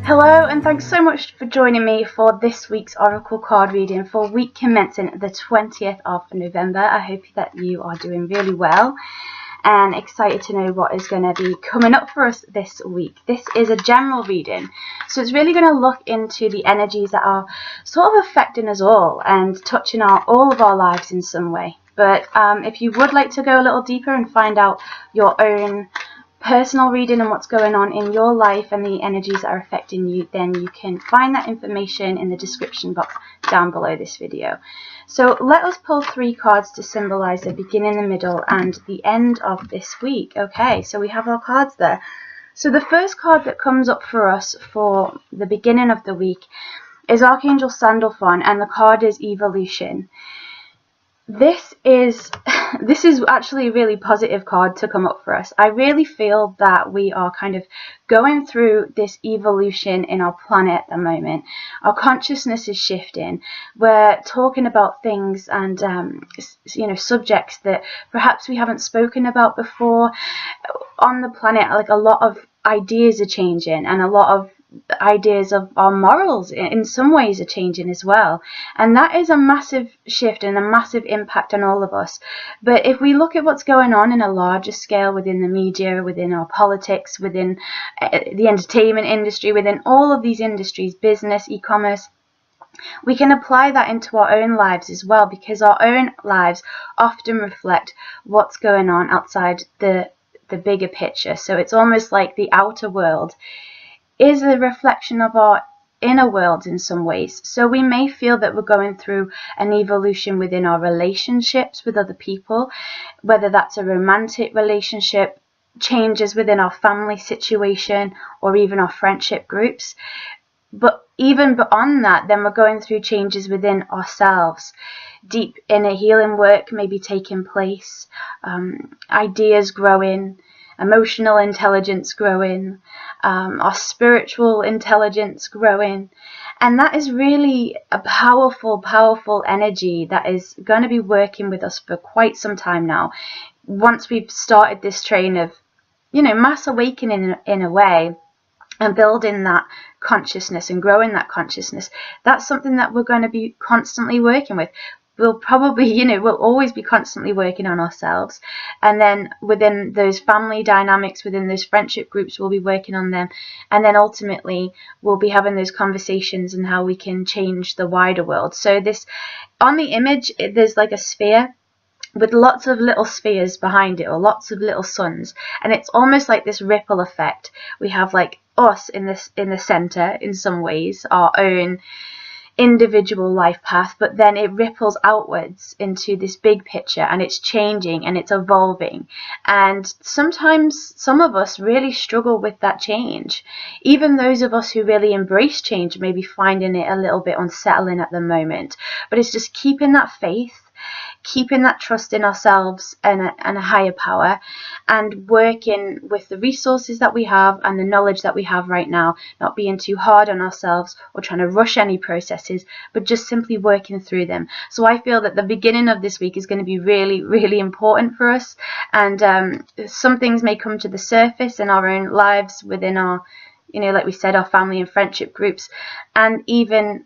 Hello, and thanks so much for joining me for this week's Oracle card reading for week commencing the 20th of November. I hope that you are doing really well and excited to know what is going to be coming up for us this week. This is a general reading, so it's really going to look into the energies that are sort of affecting us all and touching all of our lives in some way. But if you would like to go a little deeper and find out your own personal reading and what's going on in your life and the energies that are affecting you, then you can find that information in the description box down below this video. So let us pull 3 cards to symbolize the beginning, the middle, and the end of this week. Okay, so we have our cards there. So the first card that comes up for us for the beginning of the week is Archangel Sandalphon, and the card is Evolution. This is actually a really positive card to come up for us. I really feel that we are kind of going through this evolution in our planet at the moment. Our consciousness is shifting. We're talking about things and subjects that perhaps we haven't spoken about before on the planet. Like, a lot of ideas are changing, and a lot of ideas of our morals in some ways are changing as well, and that is a massive shift and a massive impact on all of us. But if we look at what's going on in a larger scale within the media, within our politics, within the entertainment industry, within all of these industries, business, e-commerce, we can apply that into our own lives as well, because our own lives often reflect what's going on outside the bigger picture. So it's almost like the outer world is a reflection of our inner world in some ways. So we may feel that we're going through an evolution within our relationships with other people, whether that's a romantic relationship, changes within our family situation, or even our friendship groups. But even beyond that, then we're going through changes within ourselves. Deep inner healing work may be taking place, ideas growing, emotional intelligence growing, our spiritual intelligence growing, and that is really a powerful energy that is going to be working with us for quite some time now. Once we've started this train of, mass awakening in a way, and building that consciousness and growing that consciousness, that's something that we're going to be constantly working with. We'll probably, we'll always be constantly working on ourselves. And then within those family dynamics, within those friendship groups, we'll be working on them. And then ultimately, we'll be having those conversations and how we can change the wider world. So this, on the image, there's like a sphere with lots of little spheres behind it, or lots of little suns. And it's almost like this ripple effect. We have like us in the center in some ways, our own individual life path, but then it ripples outwards into this big picture, and it's changing and it's evolving. And sometimes some of us really struggle with that change. Even those of us who really embrace change may be finding it a little bit unsettling at the moment. But it's just keeping that faith, keeping that trust in ourselves and a higher power, and working with the resources that we have and the knowledge that we have right now, not being too hard on ourselves or trying to rush any processes, but just simply working through them. So I feel that the beginning of this week is going to be really, really important for us, and some things may come to the surface in our own lives, within our, like we said, our family and friendship groups, and even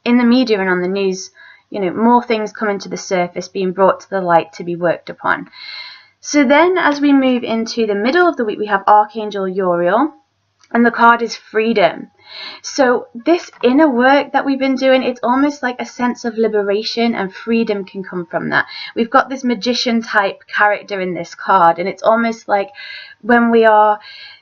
in the media and on the news. More things coming to the surface, being brought to the light to be worked upon. So then, as we move into the middle of the week, we have Archangel Uriel, and the card is Freedom. So this inner work that we've been doing, it's almost like a sense of liberation, and freedom can come from that. We've got this magician type character in this card, and it's almost like when we are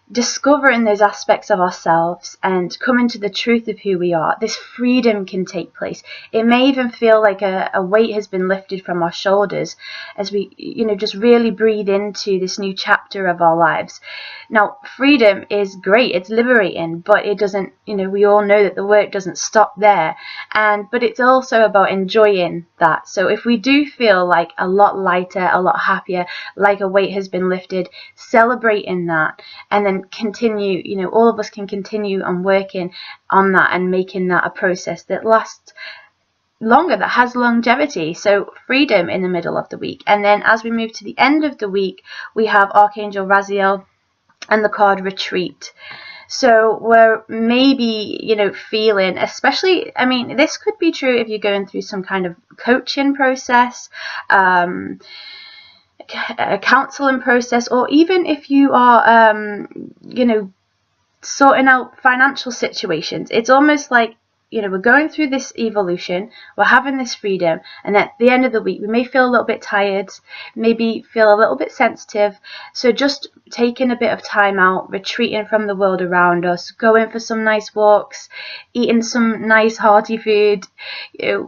discovering those aspects of ourselves and coming to the truth of who we are, this freedom can take place. It may even feel like a weight has been lifted from our shoulders as we, just really breathe into this new chapter of our lives. Now, freedom is great, it's liberating, but it doesn't, we all know that the work doesn't stop there. But it's also about enjoying that. So if we do feel like a lot lighter, a lot happier, like a weight has been lifted, celebrating that, and then continue, all of us can continue on working on that and making that a process that lasts longer, that has longevity. So freedom in the middle of the week. And then as we move to the end of the week, we have Archangel Raziel and the card Retreat. So we're maybe, feeling, especially, I mean, this could be true if you're going through some kind of coaching process, a counseling process, or even if you are, sorting out financial situations. It's almost like, we're going through this evolution, we're having this freedom, and at the end of the week, we may feel a little bit tired, maybe feel a little bit sensitive. So just taking a bit of time out, retreating from the world around us, going for some nice walks, eating some nice hearty food,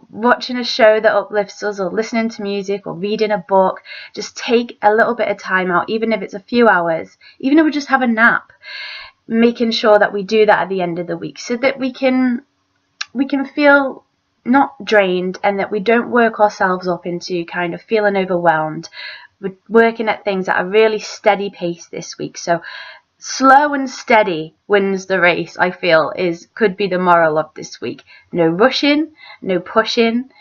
watching a show that uplifts us, or listening to music, or reading a book. Just take a little bit of time out, even if it's a few hours, even if we just have a nap, making sure that we do that at the end of the week, so that we can feel not drained, and that we don't work ourselves up into kind of feeling overwhelmed. We're working at things at a really steady pace this week. So slow and steady wins the race, I feel, could be the moral of this week. No rushing, no pushing.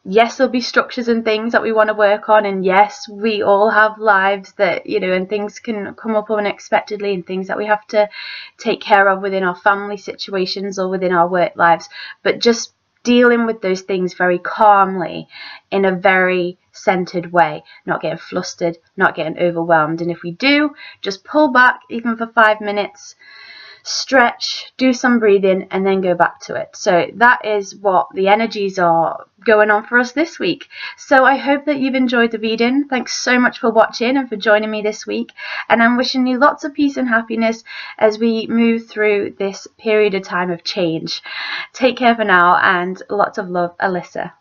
Yes, there'll be structures and things that we want to work on, and yes, we all have lives that, and things can come up unexpectedly, and things that we have to take care of within our family situations or within our work lives, but just dealing with those things very calmly, in a very centered way, not getting flustered, not getting overwhelmed. And if we do, just pull back, even for 5 minutes, stretch, do some breathing, and then go back to it. So that is what the energies are going on for us this week. So I hope that you've enjoyed the reading. Thanks so much for watching and for joining me this week, and I'm wishing you lots of peace and happiness as we move through this period of time of change. Take care for now, and lots of love, Alyssa.